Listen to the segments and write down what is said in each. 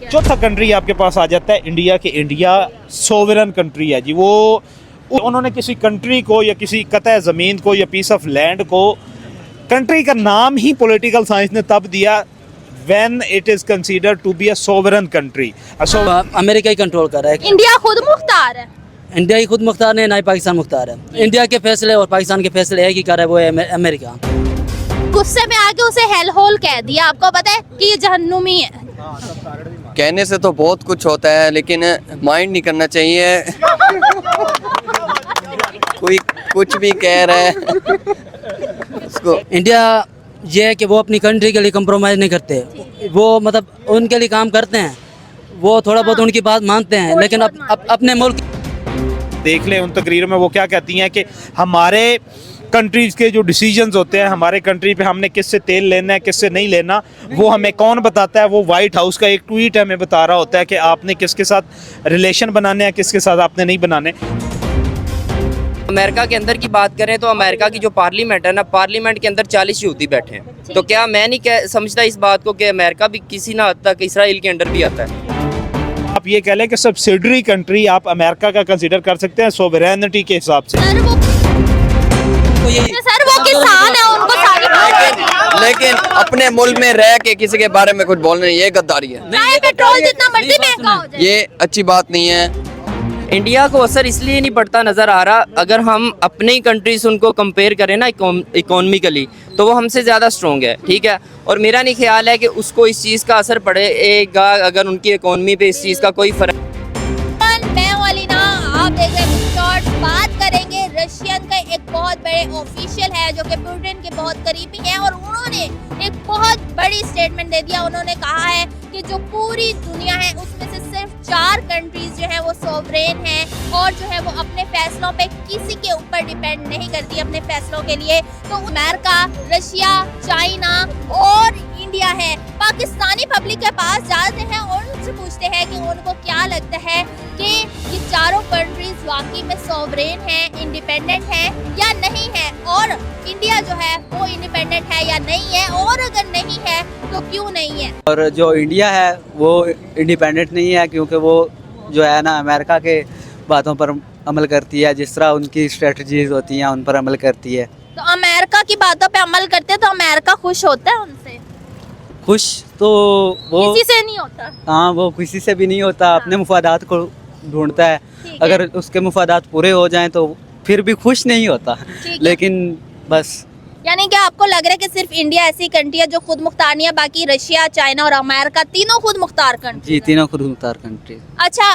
चौथा कंट्री आपके पास आ जाता है इंडिया के इंडिया सोवरेन कंट्री है जी। वो उन्होंने किसी कंट्री को या किसी कतः ज़मीन को या पीस ऑफ लैंड को कंट्री का नाम ही पॉलिटिकल साइंस ने तब दिया when it is considered to be a sovereign country. America ही कंट्रोल कर रहा है। इंडिया खुद मुख्तार है। इंडिया ही खुद मुख्तार नहीं, ना ही पाकिस्तान मुख्तार है। इंडिया के फैसले और पाकिस्तान के फैसले एक ही कर रहा है, वो है अमेरिका। गुस्से में आके उसे हेल होल कह दिया। आपको पता है कि ये जहन्नुमी है। कहने से तो बहुत कुछ होता है, लेकिन माइंड नहीं करना चाहिए। कोई कुछ भी कह रहा है उसको। इंडिया ये है कि वो अपनी कंट्री के लिए कंप्रोमाइज़ नहीं करते। वो मतलब उनके लिए काम करते हैं, वो थोड़ा बहुत उनकी बात मानते हैं, लेकिन अपने मुल्क देख लें उन तकरीरों में वो क्या कहती हैं कि हमारे कंट्रीज़ के जो डिसीजंस होते हैं, हमारे कंट्री पे हमने किससे तेल लेना है किससे नहीं लेना, वो हमें कौन बताता है? वो वाइट हाउस का एक ट्वीट हमें बता रहा होता है कि आपने किसके साथ रिलेशन बनाने हैं, किसके साथ आपने नहीं बनाने। अमेरिका के अंदर की बात करें तो अमेरिका की जो पार्लियामेंट है ना, पार्लियामेंट के अंदर 40 यहूदी बैठे हैं। तो क्या मैं नहीं समझता इस बाबात को कि अमेरिका भी किसी ना हद तक इसराइल के अंडर भी आता है। आप ये कह लें कि सब्सिडरी कंट्री आप अमेरिका का कंसीडर कर सकते हैं सोवरेनिटी के हिसाब से। सर वो किसान है, उनको सारी लेकिन अपने मुल्क में रह के किसी के बारे में कुछ बोलना नहीं, ये गद्दारी है। चाहे पेट्रोल जितना मर्जी महंगा हो जाए। ये अच्छी बात नहीं है। इंडिया को असर इसलिए नहीं पड़ता नज़र आ रहा, अगर हम अपनी ही कंट्री से उनको कंपेयर करें ना इकोनॉमिकली, तो वो हमसे ज़्यादा स्ट्रॉन्ग है, ठीक है। और मेरा नहीं ख्याल है कि उसको इस चीज़ का असर पड़ेगा अगर उनकी इकोनॉमी पे इस चीज़ का कोई फ़र्क। मैं वालीना, आप देख रहे हैं शॉर्ट। बात करेंगे रशियन का एक बहुत बड़े ऑफिशियल है जो कि पुतिन के बहुत करीबी हैं, और उन्होंने एक बहुत बड़ी स्टेटमेंट दे दिया। उन्होंने कहा है कि जो पूरी दुनिया है उसमें से सिर्फ 4 कंट्रीज जो है वो सोवरेन हैं, और जो है वो अपने फैसलों पे किसी के ऊपर डिपेंड नहीं करती अपने फैसलों के लिए। तो अमेरिका, रशिया, चाइना और इंडिया है। पाकिस्तानी पब्लिक के पास जाते हैं और उनसे पूछते हैं कि उनको क्या लगता है कि ये चारों कंट्रीज वाकई में सोवरेन हैं, इंडिपेंडेंट हैं या नहीं है, और इंडिया जो है वो इंडिपेंडेंट है या नहीं है, और अगर नहीं है तो क्यों नहीं है। और जो इंडिया है वो इंडिपेंडेंट नहीं है, क्योंकि वो जो है ना अमेरिका के बातों पर अमल करती है, जिस तरह उनकी स्ट्रेटजीज होती हैं उन पर अमल करती है। तो अमेरिका की बातों पे अमल करते हैं तो अमेरिका खुश होता है उनसे? खुश तो वो किसी से नहीं होता। हाँ, वो किसी से भी नहीं होता, अपने मुफादात को ढूंढता है। अगर उसके मुफादात पूरे हो जाएं तो फिर भी खुश नहीं होता, लेकिन बस। यानी कि आपको लग रहा है कि सिर्फ इंडिया ऐसी कंट्री है जो खुद मुख्तार नहीं है, बाकी रशिया, चाइना और अमेरिका तीनों खुद मुख्तार कंट्री? जी, तीनों खुद मुख्तार कंट्री। अच्छा,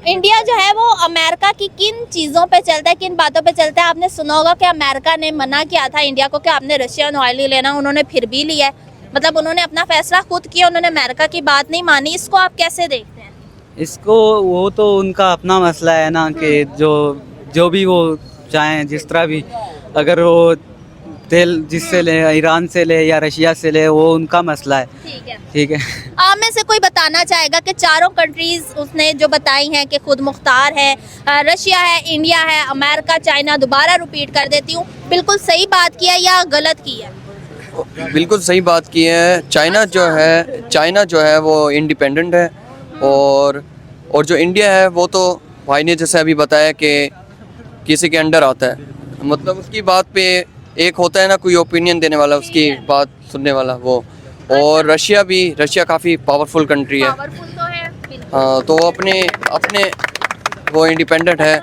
इंडिया जो है वो अमेरिका की किन चीज़ों पे चलता है, किन बातों पे चलता है? आपने सुना होगा कि अमेरिका ने मना किया था इंडिया को कि आपने रशियन ऑयल नहीं लेना, उन्होंने फिर भी लिया है। मतलब उन्होंने अपना फैसला खुद किया, उन्होंने अमेरिका की बात नहीं मानी। इसको आप कैसे देखते हैं? इसको वो तो उनका अपना मसला है ना, कि जो भी वो चाहें, जिस तरह भी, अगर वो तेल जिससे ले, ईरान से ले या रशिया से ले, वो उनका मसला है। ठीक है। आप में से कोई बताना चाहेगा कि चारों कंट्रीज उसने जो बताई हैं कि खुद मुख्तार है, रशिया है, इंडिया है, अमेरिका, चाइना, दोबारा रिपीट कर देती हूँ, बिल्कुल सही बात की है या गलत की है? बिल्कुल सही बात की है। चाइना जो है वो इंडिपेंडेंट है, और जो इंडिया है वो तो भाई ने जैसे अभी बताया कि किसी के अंडर आता है। मतलब उसकी बात पे एक होता है ना कोई ओपिनियन देने वाला, उसकी बात सुनने वाला वो। और रशिया काफ़ी पावरफुल कंट्री है। हाँ, तो अपने वो इंडिपेंडेंट है।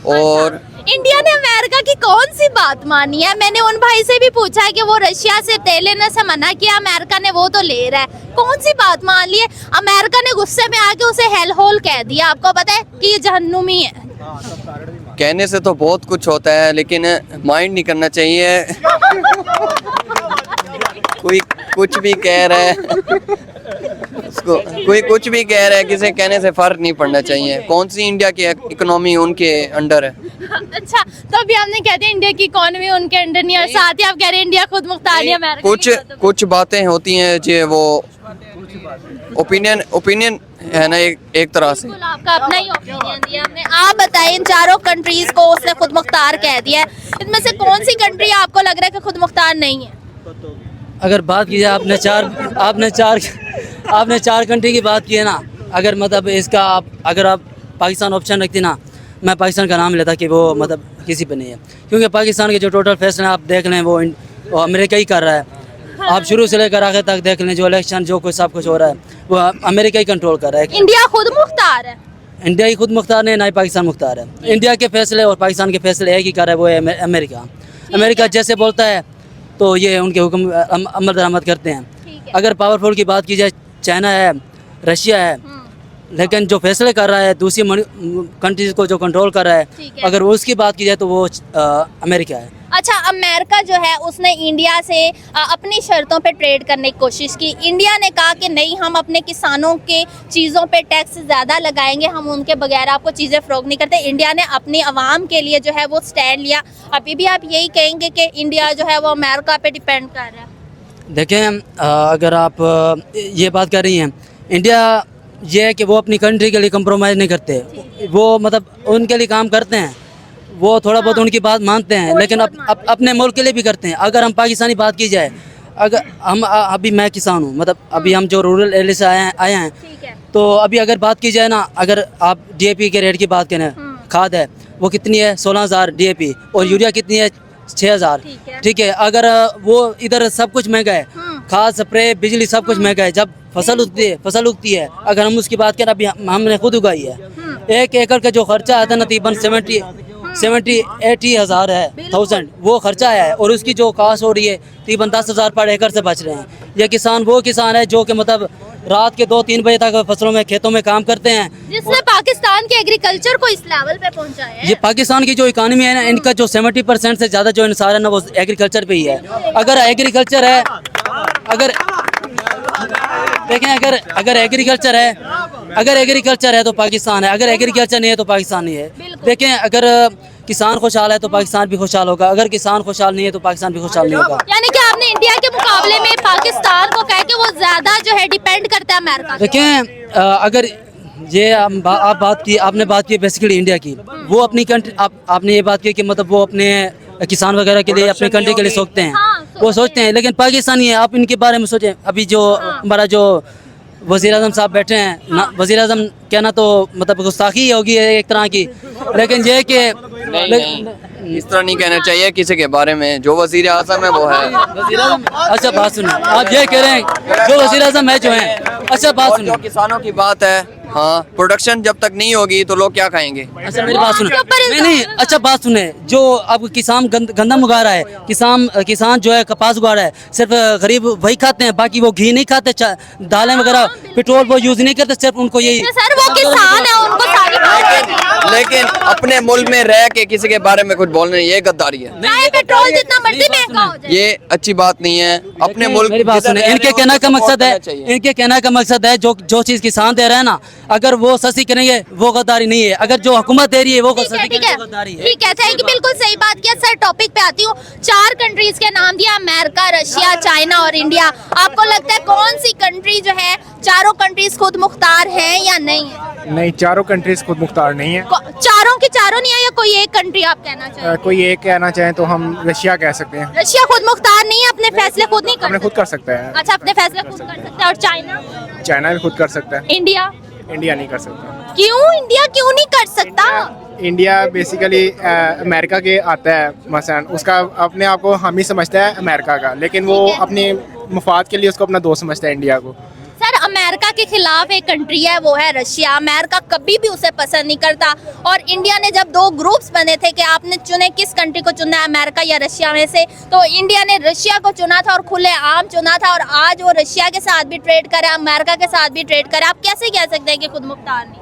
और इंडिया ने अमेरिका की कौन सी बात मानी है? मैंने उन भाई से भी पूछा है कि वो रशिया से तेल लेने से मना किया, अमेरिका ने वो तो ले रहा है। कौन सी बात मान ली है? अमेरिका ने गुस्से में आके उसे हेल होल कह दिया। आपको पता है कि ये जहन्नुमी है। कहने से तो बहुत कुछ होता है, लेकिन माइंड नहीं करना चाहिए। कोई कुछ भी कह रहा है उसको, कोई कुछ भी कह रहा है, किसी कहने से फर्क नहीं पड़ना चाहिए। कौन सी इंडिया की इकोनॉमी उनके अंडर है? अच्छा, तो अभी आपने कह दिया इंडिया की इकोनॉमी उनके अंडर नहीं है, और साथ ही आप कह रहे हैं इंडिया खुद मुख्तार नहीं, अमेरिका कुछ बातें होती हैं जो वो ओपिनियन है ना, एक तरह से। आपका अपना ही ओपिनियन दिया आपने। आप बताइए, इन चारों कंट्रीज को उसने खुद मुख्तार कह दिया है, इनमें से कौन सी कंट्री आपको लग रहा है कि खुद मुख्तार नहीं है? अगर बात की जाए, आपने चार कंट्री की बात की है ना, अगर मतलब इसका अगर आप पाकिस्तान ऑप्शन रखती ना, मैं पाकिस्तान का नाम लेता कि वो मतलब किसी पे नहीं है, क्योंकि पाकिस्तान के जो टोटल फैसले आप देख लें वो अमेरिका ही कर रहा है। आप शुरू से लेकर आगे तक देख लें, जो इलेक्शन जो कुछ सब कुछ हो रहा है वो अमेरिका ही कंट्रोल कर रहा है। इंडिया खुद मुख्तार है। इंडिया ही खुद मुख्तार नहीं, ना ही पाकिस्तान मुख्तार है। इंडिया के फैसले और पाकिस्तान के फैसले एक ही कर रहा है, वो है अमेरिका। अमेरिका जैसे बोलता है तो ये उनके हुक्म अमल दरामद करते हैं। अगर पावरफुल की बात की जाए, चाइना है, रशिया है, लेकिन जो फैसले कर रहा है दूसरी कंट्रीज को जो कंट्रोल कर रहा है, अगर उसकी बात की जाए तो वो अमेरिका है। अच्छा, अमेरिका जो है उसने इंडिया से अपनी शर्तों पे ट्रेड करने की कोशिश की। इंडिया ने कहा कि नहीं, हम अपने किसानों के चीज़ों पे टैक्स ज़्यादा लगाएंगे, हम उनके बगैर आपको चीज़ें फ़रोख्त नहीं करते। इंडिया ने अपनी आवाम के लिए जो है वो स्टैंड लिया। अभी भी आप यही कहेंगे कि इंडिया जो है वो अमेरिका पे डिपेंड कर रहा है? देखें, अगर आप ये बात कर रही हैं, इंडिया ये है कि वो अपनी कंट्री के लिए कंप्रोमाइज़ नहीं करते। वो मतलब उनके लिए काम करते हैं, वो थोड़ा बहुत उनकी बात मानते हैं, लेकिन अपने मुल्क के लिए भी करते हैं। अगर हम पाकिस्तानी बात की जाए, अगर हम अभी मैं किसान हूँ, मतलब अभी हम जो रूरल एरिया से आए हैं, तो अभी अगर बात की जाए ना, अगर आप DAP के रेट की बात करें, खाद है वो कितनी है 16,000 DAP, और यूरिया कितनी है 6,000। ठीक है, अगर वो इधर सब कुछ महंगा है, खाद, स्प्रे, बिजली सब कुछ महंगा है। जब फसल उगती है, अगर हम उसकी बात करें, अभी हमने खुद उगाई है, 1 एकड़ का जो खर्चा आता है ना तकरीबन 70-80 हज़ार है, 1000 वो खर्चा है, और उसकी जो कास्ट हो रही है तकरीबन 10,000 पर एकड़ से बच रहे हैं। ये किसान वो किसान है जो कि मतलब रात के 2-3 बजे तक फसलों में खेतों में काम करते हैं, जिसने पाकिस्तान के एग्रीकल्चर को इस लेवल पे पहुंचाया है। ये पाकिस्तान की जो इकानमी है ना, इनका जो 70% से ज़्यादा जो इंसार है ना, वो एग्रीकल्चर पे ही है। अगर एग्रीकल्चर है, अगर देखें, अगर एग्रीकल्चर है तो पाकिस्तान है, अगर एग्रीकल्चर नहीं है तो पाकिस्तान नहीं है। देखें, अगर किसान खुशहाल है तो पाकिस्तान भी खुशहाल होगा, अगर किसान खुशहाल नहीं है तो पाकिस्तान भी खुशहाल नहीं होगा। यानी कि आपने इंडिया के मुकाबले में पाकिस्तान को कहा कि वो ज्यादा जो है डिपेंड करता है अमेरिका। देखें, अगर ये आपने बात की बेसिकली इंडिया की, वो अपनी कंट्री, आपने ये बात की कि मतलब वो अपने किसान वगैरह के लिए, अपनी कंट्री के लिए सोचते हैं, वो सोचते हैं, लेकिन पाकिस्तानी है। आप इनके बारे में सोचें, अभी जो हमारा जो वज़ीर आज़म साहब बैठे हैं ना, वज़ीर आज़म कहना तो मतलब गुस्ताखी होगी एक तरह की, लेकिन ये कि इस तरह नहीं कहना चाहिए किसी के बारे में। जो वज़ीर आज़म है वो है। अच्छा बात सुनिए, आप ये कह रहे हैं जो वज़ीर आज़म है जो है, अच्छा बात सुनिए, जो किसानों की बात है, हाँ, प्रोडक्शन जब तक नहीं होगी तो लोग क्या खाएंगे? अच्छा मेरी बात सुने, नहीं, अच्छा बात सुने, जो अब किसान गंदम उगा रहा है, किसान जो है कपास उगा रहा है, सिर्फ गरीब वही खाते हैं, बाकी वो घी नहीं खाते, दालें वगैरह, पेट्रोल वो यूज नहीं करते, सिर्फ उनको यही। सर वो किसान है, उनको सारी लेकिन अपने मुल्क में रह के किसी के बारे में कुछ बोलना, ये गद्दारी है। पेट्रोल जितना मर्जी महंगा हो जाए, ये अच्छी बात नहीं है। अपने मुल्क, मेरी बात सुने, इनके कहने का मकसद है जो चीज किसान दे रहे हैं ना, अगर वो सस्ती करेंगे वो गद्दारी नहीं है, अगर जो हुकूमत दे रही है वो सस्ती करेंगे वो गद्दारी है। ठीक है, थैंक यू, बिल्कुल सही बात किया सर। टॉपिक पे आती हूँ, 4 कंट्रीज के नाम दिया, अमेरिका, रशिया, चाइना और इंडिया। आपको लगता है कौन सी कंट्री जो है, चारों कंट्रीज खुद मुख्तार है या नहीं है? नहीं, चारों कंट्रीज खुद मुख्तार नहीं है। चारों की चारों नहीं है, या कोई एक कंट्री आप कहना चाहें? कोई एक कहना चाहें तो हम रशिया कह सकते हैं। रशिया खुद मुख्तार नहीं है, अपने फैसले खुद नहीं अपने कर खुद कर सकता है। अच्छा, अपने फैसले खुद कर सकते हैं। और चाइना? चाइना भी खुद कर सकता है। इंडिया? इंडिया नहीं कर सकता। क्यों इंडिया क्यों नहीं कर सकता? इंडिया बेसिकली अमेरिका के आता है, मसलन उसका अपने आप को हम ही समझता है अमेरिका का, लेकिन वो अपने मुफाद के लिए उसको अपना दोस्त समझता है इंडिया को। सर, अमेरिका के खिलाफ एक कंट्री है, वो है रशिया। अमेरिका कभी भी उसे पसंद नहीं करता, और इंडिया ने जब 2 ग्रुप्स बने थे कि आपने चुने किस कंट्री को चुनना है, अमेरिका या रशिया में से, तो इंडिया ने रशिया को चुना था और खुले आम चुना था, और आज वो रशिया के साथ भी ट्रेड करे, अमेरिका के साथ भी ट्रेड करे। आप कैसे कह सकते हैं कि खुद मुख्तार नहीं है?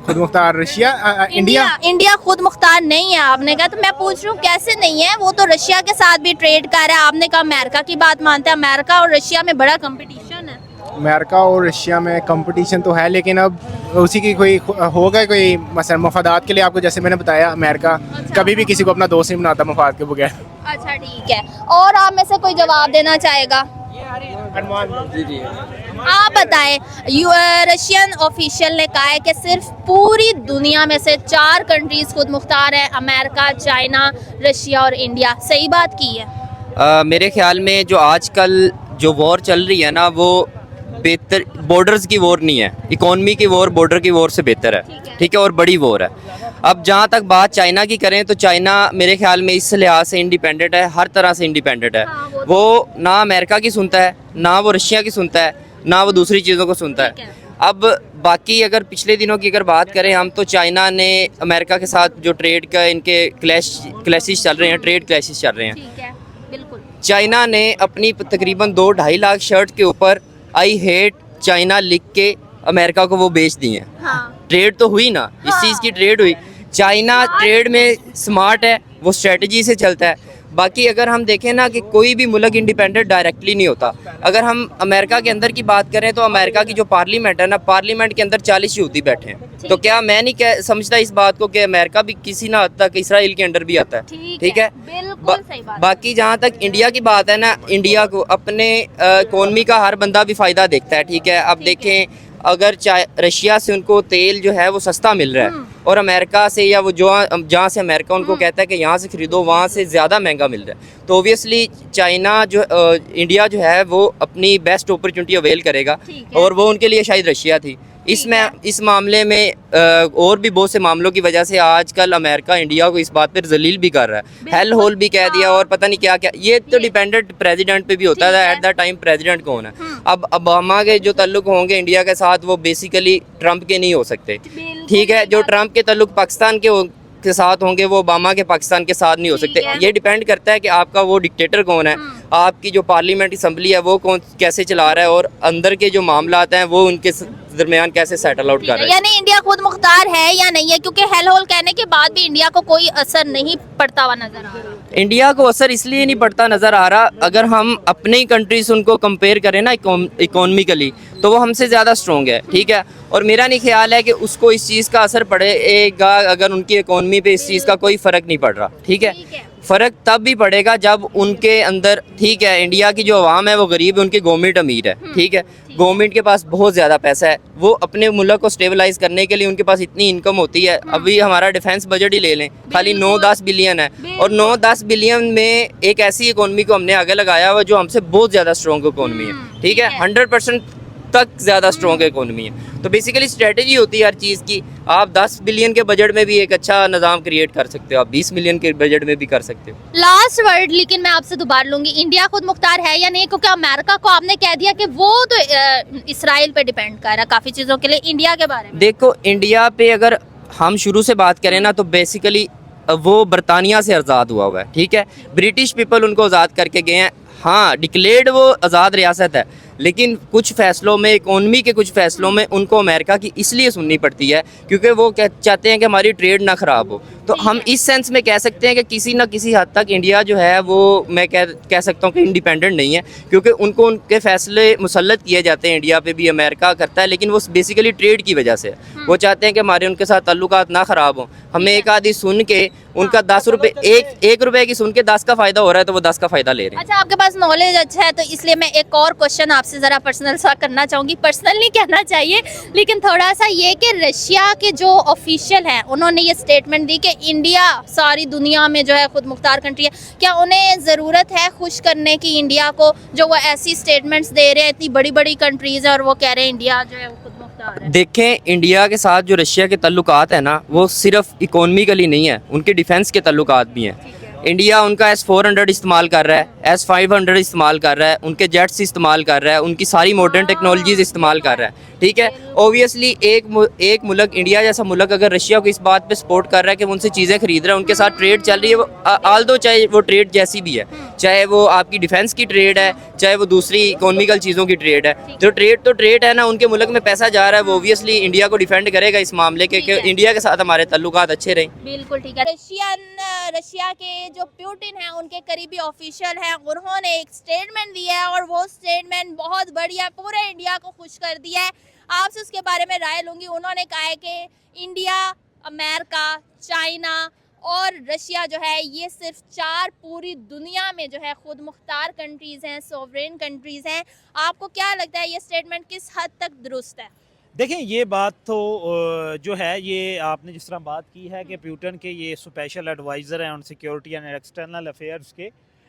खुद मुख्तार रशिया, इंडिया खुद मुख्तार नहीं है आपने कहा, तो मैं पूछ रही हूँ कैसे नहीं है? वो तो रशिया के साथ भी ट्रेड कर रहा है, आपने कहा अमेरिका की बात मानते हैं। अमेरिका और रशिया में बड़ा कंपटीशन है। अमेरिका और रशिया में कंपटीशन तो है, लेकिन अब उसी की कोई होगा कोई मसलन मफादात के लिए। आपको जैसे मैंने बताया, अमेरिका कभी भी किसी को अपना दोस्त नहीं बनाता मफाद के बगैर। अच्छा ठीक है, और आप में से कोई जवाब देना चाहेगा? आप बताएं, रशियन ऑफिशियल ने कहा है कि सिर्फ पूरी दुनिया में से 4 कंट्रीज खुद मुख्तार है, अमेरिका, चाइना, रशिया और इंडिया। सही बात की है? मेरे ख्याल में जो आजकल जो वॉर चल रही है ना, वो बेहतर, बॉर्डर्स की वॉर नहीं है, इकोनॉमी की वॉर बॉर्डर की वॉर से बेहतर है, ठीक है, और बड़ी वॉर है। अब जहाँ तक बात चाइना की करें तो चाइना मेरे ख्याल में इस लिहाज से इंडिपेंडेंट है, हर तरह से इंडिपेंडेंट है। वो ना अमेरिका की सुनता है, ना वो रशिया की सुनता है, ना वो दूसरी चीज़ों को सुनता है। अब बाकी अगर पिछले दिनों की अगर बात करें हम, तो चाइना ने अमेरिका के साथ जो ट्रेड का इनके क्लैशेस चल रहे हैं, ट्रेड क्लैशेस चल रहे हैं, ठीक है, बिल्कुल। चाइना ने अपनी तकरीबन 2-2.5 लाख शर्ट के ऊपर आई हेट चाइना लिख के अमेरिका को वो बेच दी हैं। हाँ। ट्रेड तो हुई ना, इस चीज़ की ट्रेड हुई। चाइना ट्रेड में स्मार्ट है, वो स्ट्रेटजी से चलता है। बाकी अगर हम देखें ना कि कोई भी मुल्क इंडिपेंडेंट डायरेक्टली नहीं होता। अगर हम अमेरिका के अंदर की बात करें तो अमेरिका की जो पार्लियामेंट है ना, पार्लियामेंट के अंदर 40 यहूदी बैठे हैं। तो क्या मैं नहीं समझता इस बात को कि अमेरिका भी किसी ना हद तक इसराइल के अंडर भी आता है, ठीक है। बिल्कुल सही बात। बाकी जहाँ तक इंडिया की बात है ना, इंडिया को अपने इकोनॉमी का हर बंदा भी फ़ायदा देखता है, ठीक है। अब देखें, अगर रशिया से उनको तेल जो है वो सस्ता मिल रहा है और अमेरिका से या वो जो जहाँ से अमेरिका उनको कहता है कि यहाँ से ख़रीदो, वहाँ से ज़्यादा महंगा मिल रहा है, तो ओबियसली चाइना जो इंडिया जो है वो अपनी बेस्ट अपॉर्चुनिटी अवेल करेगा, और वो उनके लिए शायद रशिया थी। इस मामले में और भी बहुत से मामलों की वजह से आजकल अमेरिका इंडिया को इस बात पर जलील भी कर रहा है, हेल होल भी कह दिया और पता नहीं क्या क्या। ये तो डिपेंडेंट प्रेसिडेंट पे भी होता है, एट द टाइम प्रेसिडेंट कौन है। अब ओबामा के जो ताल्लुक होंगे इंडिया के साथ वो बेसिकली ट्रंप के नहीं हो सकते, ठीक है। जो ट्रंप के ताल्लुक पाकिस्तान के साथ होंगे वो ओबामा के पाकिस्तान के साथ नहीं हो सकते। ये डिपेंड करता है कि आपका वो डिक्टेटर कौन है, आपकी जो पार्लियामेंट असम्बली है वो कौन कैसे चला रहा है, और अंदर के जो मामला हैं वो उनके दरमियान कैसे सेटल आउट कर रहा है। यानी इंडिया खुद मुख्तार है या नहीं है, क्योंकि हेल होल कहने के बाद भी इंडिया को कोई असर नहीं पड़ता हुआ नजर आ रहा है। इंडिया को असर इसलिए नहीं पड़ता नज़र आ रहा, अगर हम अपने ही कंट्री से उनको कंपेयर करें ना इकोनॉमिकली, तो वो हमसे ज़्यादा स्ट्रॉन्ग है, ठीक है। और मेरा नहीं ख्याल है कि उसको इस चीज़ का असर पड़ेगा अगर उनकी इकोनॉमी पे इस चीज़ का कोई फ़र्क नहीं पड़ रहा, ठीक है। फ़र्क तब भी पड़ेगा जब उनके अंदर, ठीक है, इंडिया की जो आवाम है वो गरीब है, उनकी गवर्नमेंट अमीर है, ठीक है। गवर्नमेंट के पास बहुत ज़्यादा पैसा है, वो अपने मुल्क को स्टेबलाइज करने के लिए उनके पास इतनी इनकम होती है। अभी हमारा डिफेंस बजट ही ले लें, खाली 9-10 बिलियन है, और 9-10 बिलियन में एक ऐसी इकोनॉमी को हमने आगे लगाया हुआ जो हमसे बहुत ज़्यादा स्ट्रॉन्ग इकोनॉमी है, ठीक है, 100% तक ज़्यादा स्ट्रॉन्ग इकोनॉमी है। तो बेसिकली स्ट्रेटजी होती है हर चीज़ की। आप 10 बिलियन के बजट में भी एक अच्छा निज़ाम क्रिएट कर सकते हो, आप 20 मिलियन के बजट में भी कर सकते हो। लास्ट वर्ड लेकिन मैं आपसे दोबारा लूंगी, इंडिया खुद मुख्तार है या नहीं, क्योंकि अमेरिका को आपने कह दिया कि वो तो इसराइल पे डिपेंड कर रहा है काफ़ी चीज़ों के लिए। इंडिया के बारे में देखो, इंडिया पे अगर हम शुरू से बात करें ना, तो बेसिकली वो बरतानिया से आज़ाद हुआ है, ठीक है। ब्रिटिश पीपल उनको आज़ाद करके गए हैं। हाँ, डिक्लेयर्ड वो आज़ाद रियासत है, लेकिन कुछ फ़ैसलों में, इकोनॉमी के कुछ फ़ैसलों में उनको अमेरिका की इसलिए सुननी पड़ती है क्योंकि वो चाहते हैं कि हमारी ट्रेड ना ख़राब हो। तो हम इस सेंस में कह सकते हैं कि किसी न किसी हद तक इंडिया जो है वो, मैं कह सकता हूँ कि इंडिपेंडेंट नहीं है, क्योंकि उनको उनके फ़ैसले मुसल्लत किए जाते हैं। इंडिया पे भी अमेरिका करता है, लेकिन वो बेसिकली ट्रेड की वजह से है। वो चाहते हैं कि हमारे उनके साथ ताल्लुकात ना ख़राब हों। हमें एक आदि सुन के उनका 10 रुपये, एक रुपये की सुन के 10 का फ़ायदा हो रहा है, तो वो 10 का फ़ायदा ले रहे हैं। अच्छा, आपके पास नॉलेज अच्छा है, तो इसलिए मैं एक और क्वेश्चन आपसे ज़रा पर्सनल सा करना चाहूँगी। पर्सनल नहीं कहना चाहिए, लेकिन थोड़ा सा ये कि रशिया के जो ऑफिशियल हैं उन्होंने ये स्टेटमेंट दी कि इंडिया सारी दुनिया में जो है खुद मुख्तार कंट्री है। क्या उन्हें ज़रूरत है खुश करने की इंडिया को, जो वो ऐसी स्टेटमेंट्स दे रहे हैं, इतनी बड़ी बड़ी कंट्रीज़ है और वो कह रहे हैं इंडिया जो है वो खुद मुख्तार है? देखें, इंडिया के साथ जो रशिया के ताल्लुकात है ना, वो सिर्फ इकोनॉमिकली नहीं है, उनके डिफेंस के ताल्लुकात भी हैं। इंडिया उनका S-400 इस्तेमाल कर रहा है, S-500 इस्तेमाल कर रहा है, उनके जेट्स इस्तेमाल कर रहा है, उनकी सारी मॉडर्न टेक्नोलॉजीज इस्तेमाल कर रहा है, ठीक है। ओबियसली एक मुल्क, इंडिया जैसा मुल्क, अगर रशिया को इस बात पे सपोर्ट कर रहा है कि वो उनसे चीज़ें खरीद रहा है, उनके साथ ट्रेड चल रही है, आल्दो चाहे वो ट्रेड जैसी भी है, चाहे वो आपकी डिफेंस की ट्रेड है, चाहे वो दूसरी इकोनॉमिकल चीज़ों की ट्रेड है, जो ट्रेड तो ट्रेड है ना, उनके मुल्क में पैसा जा रहा है, वो ओबियसली इंडिया को डिफेंड करेगा इस मामले के कि इंडिया के साथ हमारे ताल्लुकात अच्छे रहें। बिल्कुल ठीक है। रशिया के जो पुतिन हैं, उनके करीबी ऑफिशियल हैं, उन्होंने एक स्टेटमेंट दिया है और वो स्टेटमेंट बहुत बढ़िया, पूरे इंडिया को खुश कर दिया है। आपसे उसके बारे में राय लूँगी। उन्होंने कहा है कि इंडिया, अमेरिका, चाइना और रशिया जो है, ये सिर्फ 4 पूरी दुनिया में जो है खुद मुख्तार कंट्रीज़ हैं, सोवरेन कंट्रीज़ हैं। आपको क्या लगता है ये स्टेटमेंट किस हद तक दुरुस्त है? देखें, ये बात तो जो है, ये आपने जिस तरह बात की है कि पुतिन के ये स्पेशल एडवाइज़र हैं on security and external affairs के,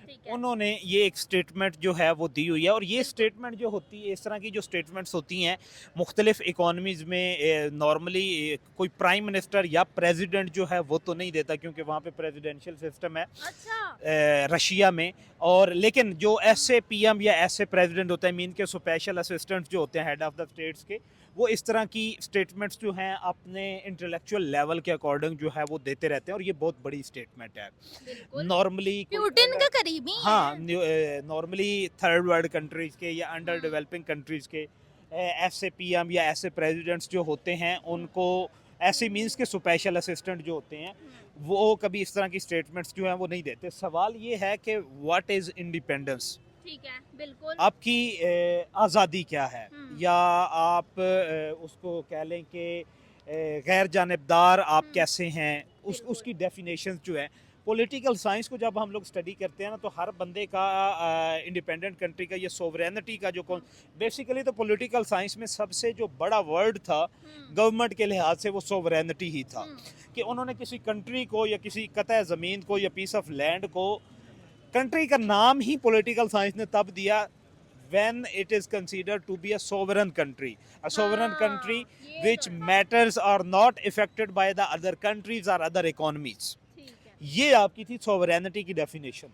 ठीक है। उन्होंने ये एक स्टेटमेंट जो है वो दी हुई है, और ये स्टेटमेंट जो होती है, इस तरह की जो स्टेटमेंट्स होती हैं मुख्तलिफ इकोनॉमीज़ में नॉर्मली कोई प्राइम मिनिस्टर या प्रेसिडेंट जो है वो तो नहीं देता, क्योंकि वहाँ पे प्रेसिडेंशियल सिस्टम है अच्छा। रशिया में। और लेकिन जो ऐसे पीएम या ऐसे प्रेसिडेंट होते हैं, मीन के स्पेशल असिस्टेंट जो होते हैं हेड ऑफ द स्टेट्स के, वो इस तरह की स्टेटमेंट्स जो हैं अपने इंटेलेक्चुअल लेवल के अकॉर्डिंग जो है वो देते रहते हैं, और ये बहुत बड़ी स्टेटमेंट है। बिल्कुल। नॉर्मली प्यूटिन का करीबी है। हाँ, नॉर्मली थर्ड वर्ल्ड कंट्रीज़ के या अंडर डेवलपिंग कंट्रीज़ के ऐसे पीएम या ऐसे प्रेसिडेंट्स जो होते हैं, उनको ऐसे मींस के स्पेशल असिस्टेंट जो होते हैं वो कभी इस तरह की स्टेटमेंट्स जो हैं वो नहीं देते। सवाल ये है कि व्हाट इज़ इंडिपेंडेंस, ठीक है, बिल्कुल। आपकी आज़ादी क्या है, या आप उसको कह लें कि गैर जानिबदार आप कैसे हैं, उसकी डेफिनेशन जो है। पॉलिटिकल साइंस को जब हम लोग स्टडी करते हैं ना, तो हर बंदे का इंडिपेंडेंट कंट्री का ये सोवरेनिटी का जो बेसिकली तो पॉलिटिकल साइंस में सबसे जो बड़ा वर्ड था गवर्नमेंट के लिहाज से वो सोवरेनिटी ही था, कि उन्होंने किसी कंट्री को या किसी कतः ज़मीन को या पीस ऑफ लैंड को, कंट्री का नाम ही पॉलिटिकल साइंस ने तब दिया when it is considered to be a sovereign country, a sovereign country ये which तो था। matters are not affected by the other countries or other economies। ठीक है। ये आपकी थी सोवरेनिटी की डेफिनेशन।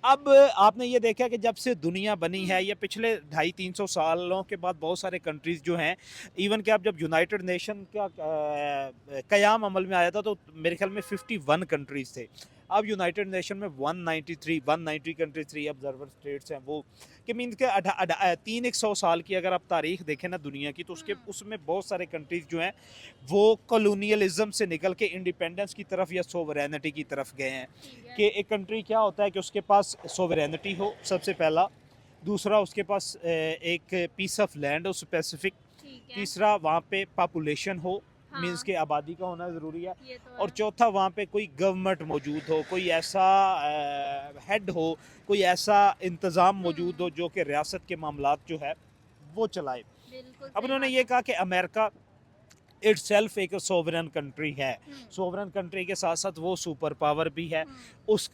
अब आपने ये देखा कि जब से दुनिया बनी है, या पिछले 250-300 सालों के बाद बहुत सारे कंट्रीज़ जो हैं, इवन कि अब जब यूनाइटेड नेशन का क़याम अमल में आया था तो मेरे ख्याल में 51 कंट्रीज़ थे। अब यूनाइटेड नेशन में 190 कंट्रीज 3 ऑब्जर्वर स्टेट्स हैं वो, कि मीन के 300 साल की अगर आप तारीख देखें ना दुनिया की, तो उसमें बहुत सारे कंट्रीज जो हैं वो कॉलोनियलिज्म से निकल के इंडिपेंडेंस की तरफ या सोवरेनिटी की तरफ गए हैं। कि एक कंट्री क्या होता है कि उसके पास सोवरेनिटी हो सबसे पहला, दूसरा उसके पास एक पीस ऑफ लैंड हो स्पेसिफिक, ठीक है। तीसरा वहाँ पे पॉपुलेशन हो, हाँ। मीन्स के आबादी का होना ज़रूरी है, ये तो और है। चौथा वहाँ पे कोई गवर्नमेंट मौजूद हो, कोई ऐसा हेड हो, कोई ऐसा इंतज़ाम मौजूद हो जो कि रियासत के मामलात जो है वो चलाए। बिल्कुल अब सही उन्होंने बात ये कहा कि अमेरिका इटसेल्फ एक सोवरेन कंट्री है, सोवरेन कंट्री के साथ साथ वो सुपर पावर भी है, उस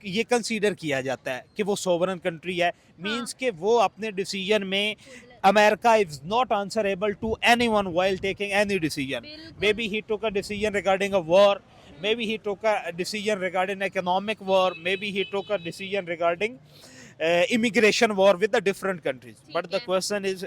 ये कंसीडर किया जाता है कि वो सोवरेन कंट्री है, मींस के वो अपने डिसीजन में America is not answerable to anyone while taking any decision. बिल्कुल। Maybe he took a decision regarding a war, maybe he took a decision regarding economic war, maybe he took a decision regarding immigration war with the different countries. But the है। question is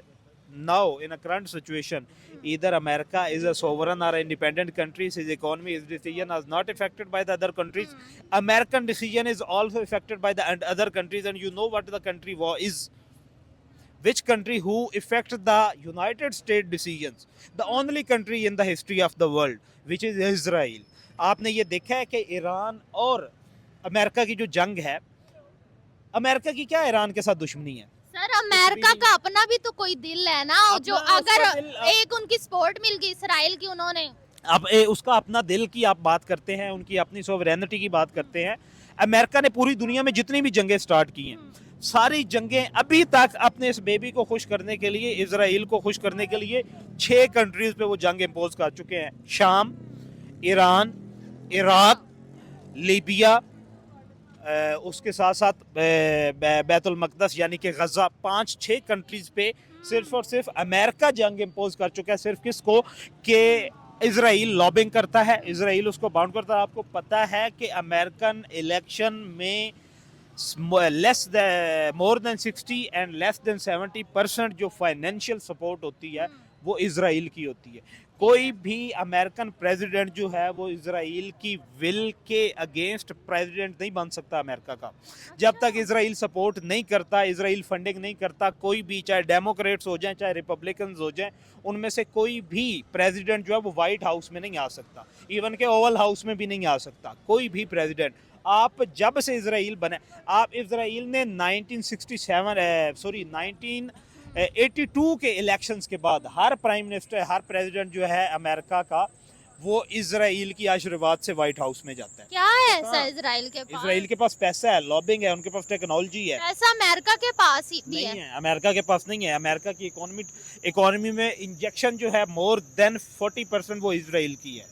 now in a current situation, either America is a sovereign or independent country, his economy, his decision is not affected by the other countries. American decision is also affected by the other countries, and you know what the country war is. Which country who affect the United States decisions? The only country in the history of the world, which is Israel. आपने ये देखा है कि Iran और America की जो जंग है, अमेरिका की क्या ईरान के साथ दुश्मनी है? सर, अमेरिका का अपना भी तो कोई दिल है ना, जो अपना अगर उसका दिल- एक उनकी सपोर्ट मिल गई इसराइल की, उन्होंने अब उसका अपना दिल की आप बात करते हैं, उनकी अपनी सोवरेनिटी की बात करते हैं। अमेरिका ने पूरी दुनिया में जितनी भी जंगें स्टार्ट की हैं, सारी जंगें अभी तक अपने इस बेबी को खुश करने के लिए, इजराइल को खुश करने के लिए 6 कंट्रीज पे वो जंग इम्पोज कर चुके हैं। शाम, ईरान, इराक, लीबिया, उसके साथ साथ बैतुल मक़दस यानी कि गज़ा, 5-6 कंट्रीज पे सिर्फ और सिर्फ अमेरिका जंग इम्पोज कर चुका है। सिर्फ किसको? कि इजराइल लॉबिंग करता है, इजराइल उसको बाउंड करता है। आपको पता है कि अमेरिकन इलेक्शन में more than 60 and less than 70% जो फाइनेंशियल सपोर्ट होती है वो इजराइल की होती है। कोई भी अमेरिकन प्रेसिडेंट जो है वो इजराइल की विल के अगेंस्ट प्रेसिडेंट नहीं बन सकता अमेरिका का। जब तक इजराइल सपोर्ट नहीं करता, इजराइल फंडिंग नहीं करता, कोई भी, चाहे डेमोक्रेट्स हो जाएं चाहे रिपब्लिकन्स हो जाएं, उनमें से कोई भी प्रेसिडेंट जो है वो वाइट हाउस में नहीं आ सकता, इवन के ओवल हाउस में भी नहीं आ सकता कोई भी प्रेसिडेंट। आप जब से इजराइल बने, आप इजराइल ने 1982 के इलेक्शंस के बाद हर प्राइम मिनिस्टर, हर प्रेसिडेंट जो है अमेरिका का, वो इजराइल की आशीर्वाद से व्हाइट हाउस में जाता है। क्या है ऐसा इजराइल के पास? इजराइल के पास पैसा है, लॉबिंग है, उनके पास टेक्नोलॉजी है। ऐसा अमेरिका के पास ही भी नहीं है। है, अमेरिका के पास नहीं है। अमेरिका की इकोनॉमी में इंजेक्शन जो है मोर देन 40% वो इजराइल की है।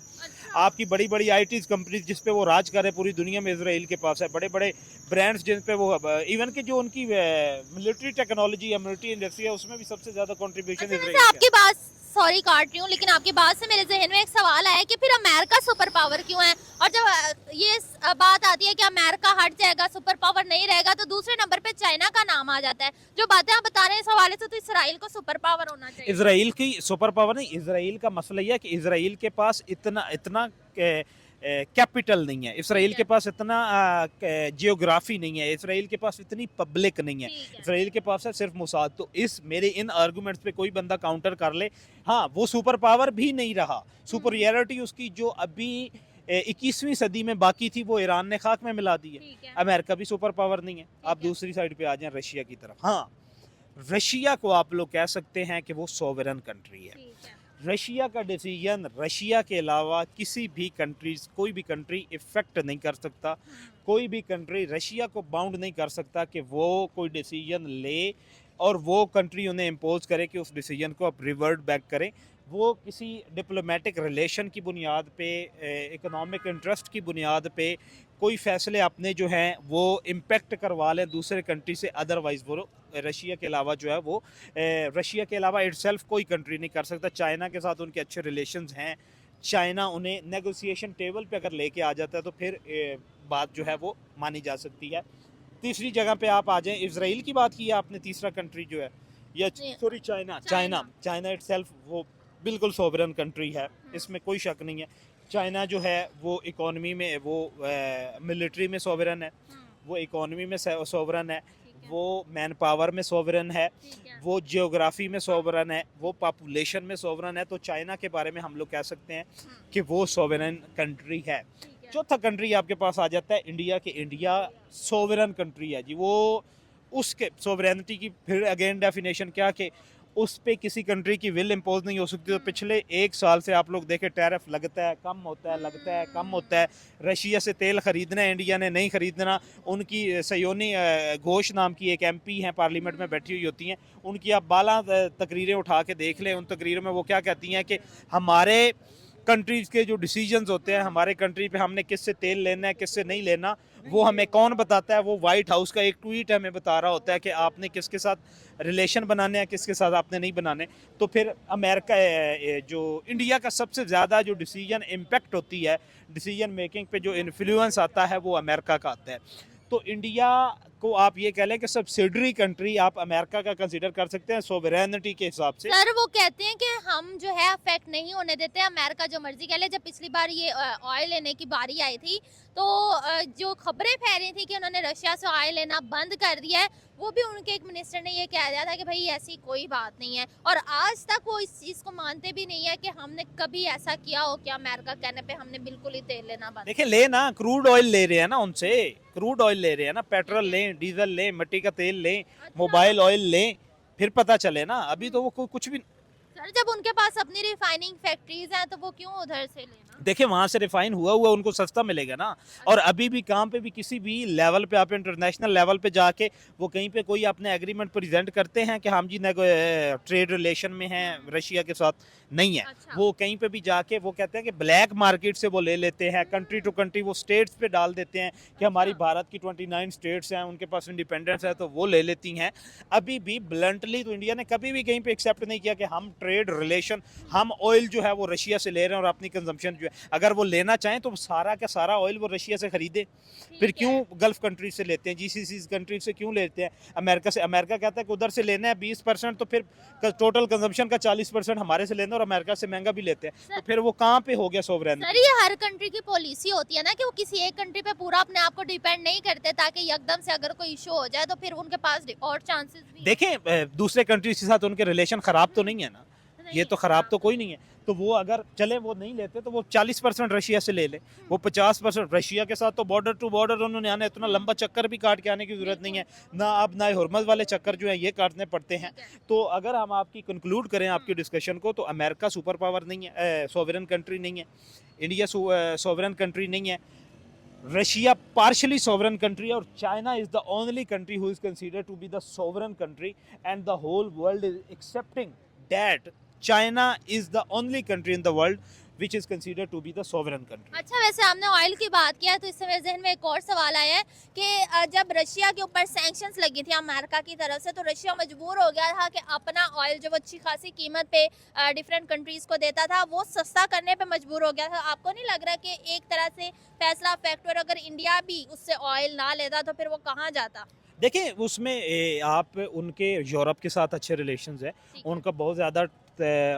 आपकी बड़ी बड़ी आईटीज कंपनीज जिस पे वो राज कर रहे हैं पूरी दुनिया में इसराइल के पास है। बड़े बड़े ब्रांड्स जिन पे वो इवन कि जो उनकी मिलिट्री टेक्नोलॉजी या मिलिट्री इंडस्ट्री है उसमें भी सबसे ज़्यादा कॉन्ट्रीब्यूशन अच्छा, इसराइल वैसे का आपकी बात, सॉरी काट रही हूँ, लेकिन आपकी बात से मेरे जहन में एक सवाल आया कि फिर अमेरिका सुपर पावर क्यों है? और जब ये बात आती है कि अमेरिका हट जाएगा, सुपर पावर नहीं रहेगा, तो दूसरे नंबर पे चाइना का नाम आ जाता है। जो बातें आप बता रहे हैं इस हवाले से, तो इसराइल को सुपर पावर होना चाहिए। इसराइल की सुपर पावर नहीं, इसराइल का मसला यह है कि इसराइल के पास इतना इतना कैपिटल नहीं है, इसराइल के पास इतना जियोग्राफी नहीं है, इसराइल के पास इतनी पब्लिक नहीं है, ठीक है। इसराइल के पास है सिर्फ मुसाद। तो इस मेरे इन आर्गुमेंट्स पे कोई बंदा काउंटर कर ले, हाँ वो सुपर पावर भी नहीं रहा, सुपरियरिटी उसकी जो अभी 21वीं सदी में बाकी थी वो ईरान ने खाक में मिला दी ठीक है। है। अमेरिका भी सुपर पावर नहीं है। आप दूसरी साइड पे आ जाएं रशिया की तरफ, हाँ रशिया को आप लोग कह सकते हैं कि वो सोवरेन कंट्री है। ठीक है। रशिया का डिसीजन रशिया के अलावा किसी भी कंट्रीज, कोई भी कंट्री इफेक्ट नहीं कर सकता, कोई भी कंट्री रशिया को बाउंड नहीं कर सकता कि वो कोई डिसीजन ले और वो कंट्री उन्हें इम्पोज करे कि उस डिसीजन को आप रिवर्ट बैक करें। वो किसी डिप्लोमेटिक रिलेशन की बुनियाद पे, इकोनॉमिक इंटरेस्ट की बुनियाद पे कोई फ़ैसले अपने जो हैं वो इम्पेक्ट करवा लें दूसरे कंट्री से, अदरवाइज़ वो रशिया के अलावा जो है वो रशिया के अलावा इटसेल्फ कोई कंट्री नहीं कर सकता। चाइना के साथ उनके अच्छे रिलेशंस हैं, चाइना उन्हें नेगोशिएशन टेबल पे अगर लेके आ जाता है तो फिर बात जो है वो मानी जा सकती है। तीसरी जगह पे आप आ जाएं, इसराइल की बात की है आपने, तीसरा कंट्री जो है या सॉरी चाइना इटसेल्फ वो बिल्कुल सोवरेन कंट्री है, इसमें कोई शक नहीं है। चाइना जो है वो इकोनॉमी में, वो मिलिट्री में सोवरेन है, वो इकोनॉमी में सोवरेन है, वो मैन पावर में सोवरेन है, वो जियोग्राफी में सोवरेन है, वो पॉपुलेशन में सोवरेन है। तो चाइना के बारे में हम लोग कह सकते हैं कि वो सोवरेन कंट्री है। चौथा कंट्री आपके पास आ जाता है इंडिया के, इंडिया सोवरेन कंट्री है जी। वो उसके सोवरेनिटी की फिर अगेन डेफिनेशन क्या कि उस पे किसी कंट्री की विल इम्पोज नहीं हो सकती। तो पिछले 1 साल से आप लोग देखें टैरिफ लगता है, कम होता है, लगता है, कम होता है। रशिया से तेल ख़रीदना है, इंडिया ने नहीं ख़रीदना। उनकी सयोनी घोष नाम की एक MP हैं, पार्लियामेंट में बैठी हुई होती हैं, उनकी आप बाला तकरीरें उठा के देख लें। उन तकरीरों में वो क्या कहती हैं कि हमारे कंट्रीज़ के जो डिसीजंस होते हैं, हमारे कंट्री पे हमने किससे तेल लेना है, किससे नहीं लेना, वो हमें कौन बताता है? वो वाइट हाउस का एक ट्वीट हमें बता रहा होता है कि आपने किसके साथ रिलेशन बनाने हैं, किसके साथ आपने नहीं बनाने। तो फिर अमेरिका जो इंडिया का सबसे ज़्यादा जो डिसीजन इम्पेक्ट होती है, डिसीजन मेकिंग पे जो इन्फ्लुएंस आता है वो अमेरिका का आता है। तो इंडिया को आप ये कह लें कि सब्सिडरी कंट्री आप अमेरिका का कंसीडर कर सकते हैं सोवरेनिटी के हिसाब से। सर वो कहते हैं कि हम जो है अफेक्ट नहीं होने देते, अमेरिका जो मर्जी कह ले। जब पिछली बार ये ऑयल लेने की बारी आई थी तो जो खबरें फैली थी कि उन्होंने रशिया से ऑयल लेना बंद कर दिया है, वो भी उनके एक मिनिस्टर ने ये कह दिया था कि भाई ऐसी कोई बात नहीं है। और आज तक वो इस चीज़ को मानते भी नहीं है कि हमने कभी ऐसा किया हो कि अमेरिका कहने पे हमने बिल्कुल ही तेल लेना बंद। देखिए ले ना, क्रूड ऑयल ले रहे हैं ना उनसे, क्रूड ऑयल ले रहे हैं ना, पेट्रोल लें, डीजल लें, मिट्टी का तेल लें, मोबाइल ऑयल लें, फिर पता चले ना। अभी तो वो कुछ भी। सर जब उनके पास अपनी रिफाइनिंग फैक्ट्रीज हैं तो वो क्यों उधर से लेना? देखिए वहाँ से रिफाइन हुआ उनको सस्ता मिलेगा ना। और अभी भी काम पे भी किसी भी लेवल पे आप इंटरनेशनल लेवल पे जाके वो कहीं पे कोई अपने एग्रीमेंट प्रेजेंट करते हैं कि हम जी ट्रेड रिलेशन में हैं रशिया के साथ, नहीं है। अच्छा। वो कहीं पे भी जाके वो कहते हैं कि ब्लैक मार्केट से वो ले लेते हैं, कंट्री टू कंट्री वो स्टेट्स पे डाल देते हैं कि हमारी भारत की 29 स्टेट्स हैं, उनके पास इंडिपेंडेंस है तो वो ले लेती हैं। अभी भी ब्लंटली तो इंडिया ने कभी भी कहीं पे एक्सेप्ट नहीं किया कि हम ट्रेड रिलेशन, हम ऑयल जो है वो रशिया से ले रहे हैं और अपनी कंजम्पशन जो है अगर वो लेना चाहें तो सारा का सारा ऑयल वो रशिया से खरीदे। फिर क्यों गल्फ कंट्री से लेते हैं, GCC कंट्री से क्यों लेते हैं अमेरिका से? अमेरिका कहता है कि उधर से लेना है 20%, तो फिर टोटल कंजम्पशन का 40% हमारे से लेना और अमेरिका से महंगा भी लेते हैं। तो फिर वो कहाँ पे हो गया सोवरेन? सर ये हर कंट्री की पॉलिसी होती है ना कि वो किसी एक कंट्री पे पूरा अपने आप को डिपेंड नहीं करते, ताकि एकदम से अगर कोई इशू हो जाए तो फिर उनके पास और चांसेस भी। देखें दूसरे कंट्रीज के साथ उनके रिलेशन खराब तो नहीं है ना, ये तो ख़राब तो कोई नहीं है। तो वो अगर चले वो नहीं लेते तो वो 40% रशिया से ले ले, वो 50% रशिया के साथ तो बॉर्डर टू बॉर्डर उन्होंने आने, इतना लंबा चक्कर भी काट के आने की ज़रूरत नहीं है ना। अब ना हुरमज़ वाले चक्कर जो है ये काटने पड़ते हैं। तो अगर हम आपकी कंक्लूड करें आपकी डिस्कशन को, तो अमेरिका सुपर पावर नहीं है, सोवरेन कंट्री नहीं है, इंडिया सोवरेन कंट्री नहीं है, रशिया पार्शली सोवरेन कंट्री है, और China is the only country who is considered to be the sovereign country and the whole world is accepting that China is the only country in the world which is considered to be the sovereign country. अच्छा, वैसे हमने oil की बात किया तो इससे मेरे जहन में एक और सवाल आया है कि जब रशिया के ऊपर सैंक्शंस लगी थी अमेरिका की तरफ से, तो रशिया मजबूर हो गया था कि अपना ऑयल जो वो अच्छी खासी कीमत पे डिफरेंट कंट्रीज को देता था वो सस्ता करने पे मजबूर हो गया था। आपको नहीं लग रहा कि एक तरह से फैसला अफेक्ट हुआ, अगर इंडिया भी उससे ऑयल ना लेता तो फिर वो कहाँ जाता? देखिए उसमें आप उनके यूरोप के साथ अच्छे रिलेशंस है, ठीक है। उनका बहुत ज़्यादा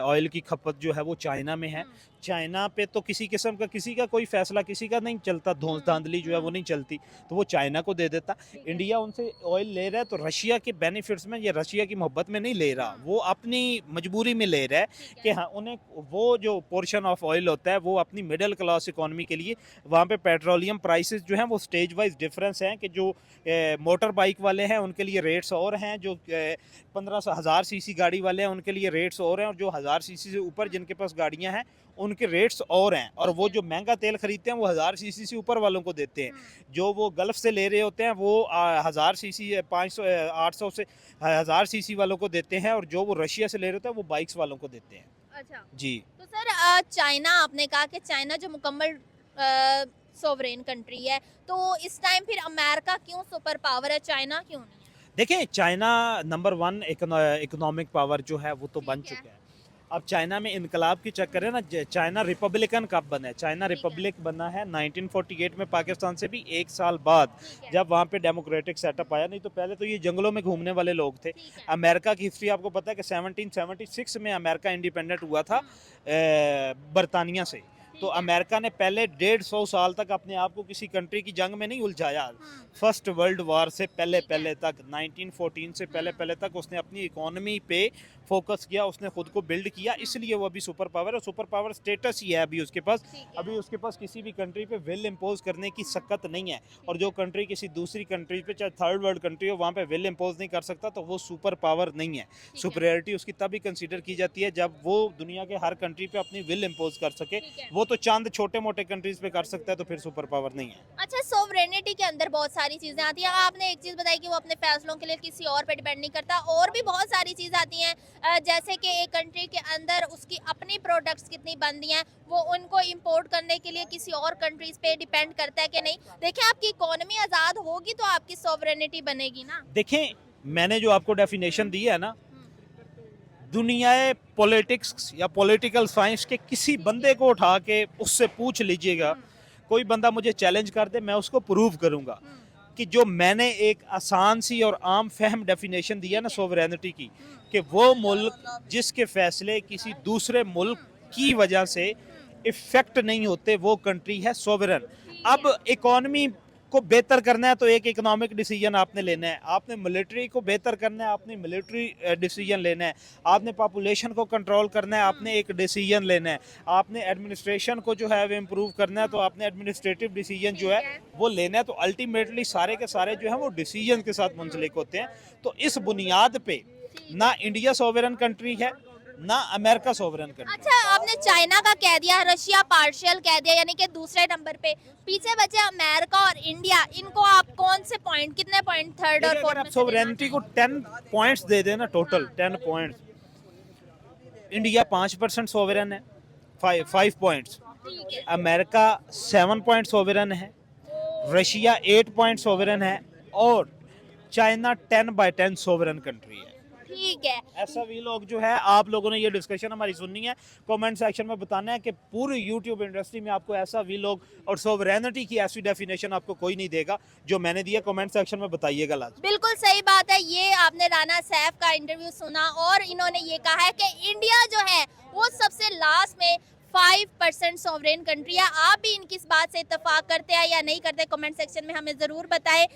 ऑयल की खपत जो है वो चाइना में है। चाइना पे तो किसी किस्म का किसी का कोई फैसला किसी का नहीं चलता, धांधली जो है वो नहीं चलती, तो वो चाइना को दे देता। इंडिया उनसे ऑयल ले रहा है तो रशिया के बेनिफिट्स में या रशिया की मोहब्बत में नहीं ले रहा, वो अपनी मजबूरी में ले रहा है कि हाँ उन्हें वो जो पोर्शन ऑफ ऑयल होता है वो अपनी मिडिल क्लास इकॉनमी के लिए। वहाँ पे पेट्रोलियम प्राइसेस जो हैं वो स्टेज वाइज डिफरेंस हैं कि जो मोटर बाइक वाले हैं उनके लिए रेट्स और हैं, जो 15,000 सीसी गाड़ी वाले हैं उनके लिए रेट्स और हैं, और जो 1000 सीसी से ऊपर जिनके पास गाड़ियाँ हैं उनके रेट्स और हैं। और वो जो महंगा तेल खरीदते हैं वो 1000 सीसी से ऊपर वालों को देते हैं, जो वो गल्फ से ले रहे होते हैं वो 1000 सीसी 500 800 से 1000 सीसी वालों को देते हैं, और जो वो रशिया से ले रहे होते हैं वो बाइक्स वालों को देते हैं। अच्छा जी। तो सर चाइना, आपने कहा कि चाइना जो मुकम्मल सोवरेन कंट्री है, तो इस टाइम फिर अमेरिका क्यों सुपर पावर है, चाइना क्यों नहीं है? देखिए चाइना नंबर 1 इकोनॉमिक पावर जो है वो तो बन ठीक है। चुका है। अब चाइना में इनकलाब की चक्कर है ना, चाइना रिपब्लिकन कब बना है? चाइना रिपब्लिक बना है 1948 में, पाकिस्तान से भी 1 साल बाद, ठीक है। जब वहाँ पे डेमोक्रेटिक सेटअप आया। नहीं तो पहले तो ये जंगलों में घूमने वाले लोग थे। ठीक है। अमेरिका की हिस्ट्री आपको पता है कि 1776 में अमेरिका इंडिपेंडेंट हुआ था बरतानिया से। तो अमेरिका ने पहले 150 साल तक अपने आप को किसी कंट्री की जंग में नहीं उलझाया। फर्स्ट वर्ल्ड वार से पहले तक 1914 से पहले तक उसने अपनी इकोनॉमी पे फोकस किया, उसने खुद को बिल्ड किया, इसलिए वो अभी सुपर पावर है। सुपर पावर स्टेटस ही है अभी उसके पास। अभी उसके पास किसी भी कंट्री पे विल इम्पोज करने की सकत नहीं है, और जो कंट्री किसी दूसरी कंट्री पे, चाहे थर्ड वर्ल्ड कंट्री हो, वहाँ पे विल इम्पोज नहीं कर सकता, तो वो सुपर पावर नहीं है। सुपरियरिटी उसकी तभी कंसीडर की जाती है जब वो दुनिया के हर कंट्री पे अपनी विल इम्पोज कर सके। वो तो चंद छोटे मोटे कंट्रीज पे कर सकता है, तो फिर सुपर पावर नहीं है। अच्छा, सोवरेनिटी के अंदर बहुत सारी चीजें आती हैं। आपने एक चीज बताई कि वो अपने फैसलों के लिए किसी और पे डिपेंड नहीं करता, और भी बहुत सारी चीज आती हैं, जैसे कि एक कंट्री के अंदर उसकी अपनी प्रोडक्ट्स कितनी बनती हैं, वो उनको इंपोर्ट करने के लिए किसी और कंट्रीज पे डिपेंड करता है कि नहीं। देखिए, आपकी इकोनॉमी आज़ाद होगी तो आपकी सोवरेनिटी बनेगी ना। देखें मैंने जो आपको डेफिनेशन दी है ना, दुनिया पॉलिटिक्स या पॉलिटिकल साइंस के किसी बंदे को उठा के उससे पूछ लीजिएगा, कोई बंदा मुझे चैलेंज कर दे, मैं उसको प्रूव करूंगा कि जो मैंने एक आसान सी और आम फहम डेफिनेशन दिया ना सोवरेनिटी की, कि वो मुल्क जिसके फैसले किसी दूसरे मुल्क की वजह से इफेक्ट नहीं होते, वो कंट्री है सोवरेन। अब इकोनॉमी को बेहतर करना है तो एक इकोनॉमिक डिसीजन आपने लेना है, आपने मिलिट्री को बेहतर करना है, आपने मिलिट्री डिसीजन लेना है, आपने पॉपुलेशन को कंट्रोल करना है, आपने एक डिसीजन लेना है, आपने एडमिनिस्ट्रेशन को जो है वो इम्प्रूव करना है, तो आपने एडमिनिस्ट्रेटिव डिसीजन जो है वो लेना है। तो अल्टीमेटली सारे के सारे जो है वो डिसीजन के साथ मुंसलिक होते हैं। तो इस बुनियाद पे ना इंडिया सोवरेन कंट्री है ना अमेरिका सोवरेन कंट्री। अच्छा, आपने चाइना का कह दिया, रशिया पार्शियल कह दिया, यानी कि दूसरे नंबर पे पीछे बचे अमेरिका और इंडिया। इनको आप कौन से पॉइंट, कितने पॉइंट थर्ड और फोर्थ में? सोवरेनिटी को 10 पॉइंट्स दे देना, टोटल 10 पॉइंट्स। इंडिया 5% सोवरेन है, 5 पॉइंट्स। अमेरिका 7 पॉइंट सोवरेन है, रशिया 8 पॉइंट सोवरेन है, और चाइना 10/10 सोवरेन कंट्री है। ठीक है। ऐसा भी लोग जो है, आप लोगों ने ये डिस्कशन हमारी सुननी है, कमेंट सेक्शन में बताना है कि पूरी यूट्यूब इंडस्ट्री में आपको ऐसा वी लोग और सोवरेनिटी की ऐसी डेफिनेशन आपको कोई नहीं देगा जो मैंने दिया। कमेंट सेक्शन में बताइएगा लाजमी। बिल्कुल सही बात है। ये आपने राना सैफ का इंटरव्यू सुना, और इन्होंने ये कहा है कि इंडिया जो है वो सबसे लास्ट में 5% सोवरेन कंट्री है। आप भी इनकी इस बात से इत्तेफाक करते हैं या नहीं करते, कमेंट सेक्शन में हमें ज़रूर बताएं।